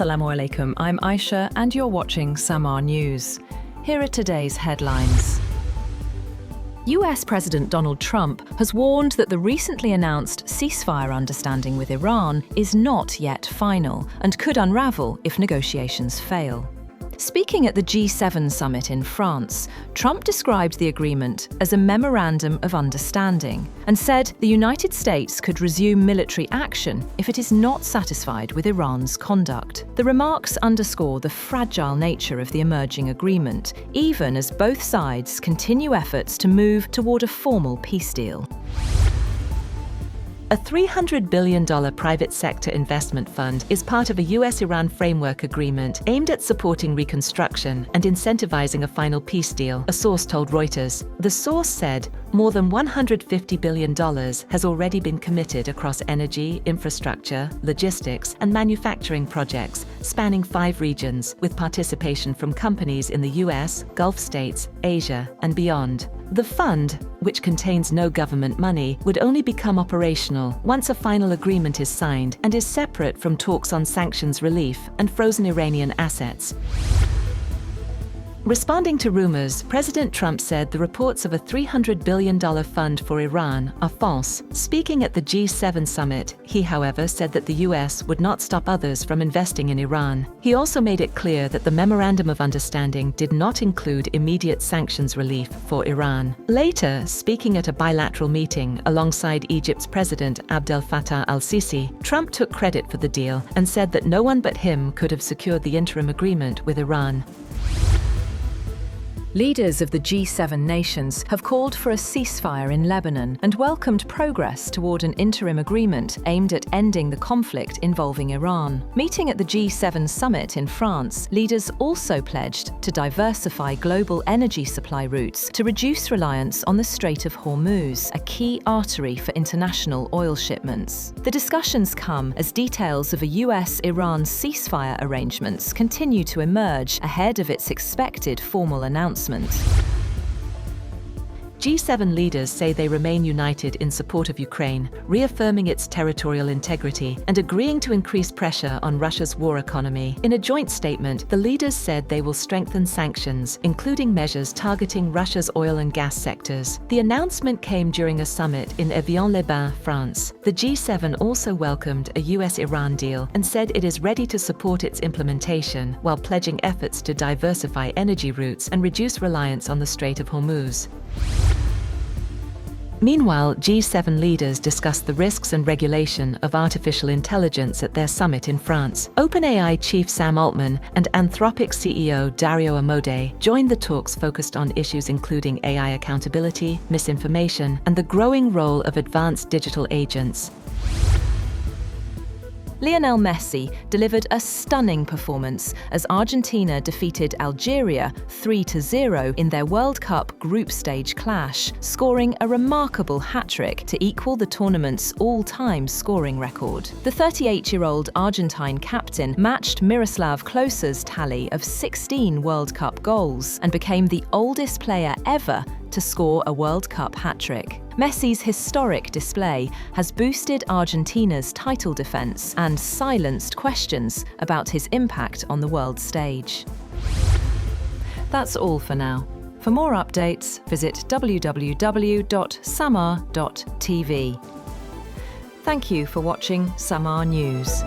Assalamu alaikum, I'm Aisha and you're watching Samaa News. Here are today's headlines. US President Donald Trump has warned that the recently announced ceasefire understanding with Iran is not yet final and could unravel if negotiations fail. Speaking at the G7 summit in France, Trump described the agreement as a memorandum of understanding and said the United States could resume military action if it is not satisfied with Iran's conduct. The remarks underscore the fragile nature of the emerging agreement, even as both sides continue efforts to move toward a formal peace deal. A $300 billion private sector investment fund is part of a US-Iran framework agreement aimed at supporting reconstruction and incentivizing a final peace deal, a source told Reuters. The source said more than $150 billion has already been committed across energy, infrastructure, logistics, and manufacturing projects spanning 5 regions, with participation from companies in the US, Gulf states, Asia, and beyond. The fund, which contains no government money, would only become operational once a final agreement is signed and is separate from talks on sanctions relief and frozen Iranian assets. Responding to rumors, President Trump said the reports of a $300 billion fund for Iran are false. Speaking at the G7 summit, he, however, said that the US would not stop others from investing in Iran. He also made it clear that the Memorandum of Understanding did not include immediate sanctions relief for Iran. Later, speaking at a bilateral meeting alongside Egypt's President Abdel Fattah al-Sisi, Trump took credit for the deal and said that no one but him could have secured the interim agreement with Iran. Leaders of the G7 nations have called for a ceasefire in Lebanon and welcomed progress toward an interim agreement aimed at ending the conflict involving Iran. Meeting at the G7 summit in France, leaders also pledged to diversify global energy supply routes to reduce reliance on the Strait of Hormuz, a key artery for international oil shipments. The discussions come as details of a US-Iran ceasefire arrangements continue to emerge ahead of its expected formal announcement. G7 leaders say they remain united in support of Ukraine, reaffirming its territorial integrity and agreeing to increase pressure on Russia's war economy. In a joint statement, the leaders said they will strengthen sanctions, including measures targeting Russia's oil and gas sectors. The announcement came during a summit in Evian-les-Bains, France. The G7 also welcomed a US-Iran deal and said it is ready to support its implementation, while pledging efforts to diversify energy routes and reduce reliance on the Strait of Hormuz. Meanwhile, G7 leaders discussed the risks and regulation of artificial intelligence at their summit in France. OpenAI chief Sam Altman and Anthropic CEO Dario Amodei joined the talks focused on issues including AI accountability, misinformation, and the growing role of advanced digital agents. Lionel Messi delivered a stunning performance as Argentina defeated Algeria 3-0 in their World Cup group stage clash, scoring a remarkable hat-trick to equal the tournament's all-time scoring record. The 38-year-old Argentine captain matched Miroslav Klose's tally of 16 World Cup goals and became the oldest player ever to score a World Cup hat-trick. Messi's historic display has boosted Argentina's title defense and silenced questions about his impact on the world stage. That's all for now. For more updates, visit www.samaa.tv. Thank you for watching Samaa News.